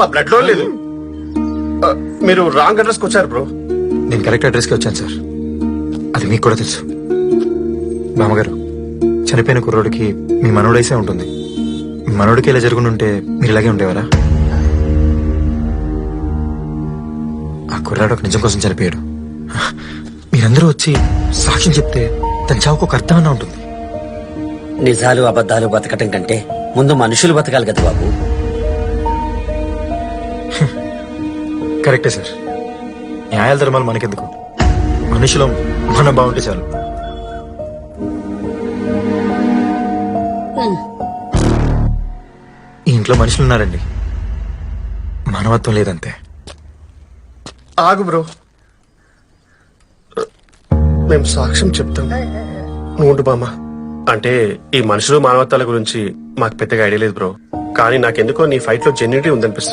మా బ్లడ్ లో లేదు. మీరు రాంగ్ అడ్రస్ కి వచ్చారు బ్రో. నేను కరెక్ట్ అడ్రస్ కి వచ్చాను సార్. అది మీకు కూడా తెలుసు. మామగారు, చనిపోయిన కుర్రోడికి మీ మనోడైసే ఉంటుంది. మీ మనోడికి ఇలా జరుగుంటే మీరు ఇలాగే ఉండేవారా? ఆ కుర్రాడు ఒక నిజం కోసం చనిపోయాడు. మీరందరూ వచ్చి సాక్ష్యం చెప్తే తన చావుకు ఒక అర్థమన్నా ఉంటుంది. నిజాలు అబద్ధాలు బతకటం కంటే ముందు మనుషులు బతకాలి కదా బాబు. కరెక్టే సార్. న్యాయాల ధర్మాలు మనకెందుకు, మనుషులం మనం బాగుంటే చాలు. ఈ ఇంట్లో మనుషులు ఉన్నారండి, మానవత్వం లేదంతే. ఆగు బ్రో, మేము సాక్ష్యం చెప్తాం, నువ్వు ఉండు బామ్మ. అంటే ఈ మనుషులు మానవత్వాల గురించి మాకు పెద్దగా ఐడియా లేదు బ్రో. కానీ నాకెందుకో నీ ఫైట్ లో జెన్యూనిటీ ఉందనిపిస్తుంది.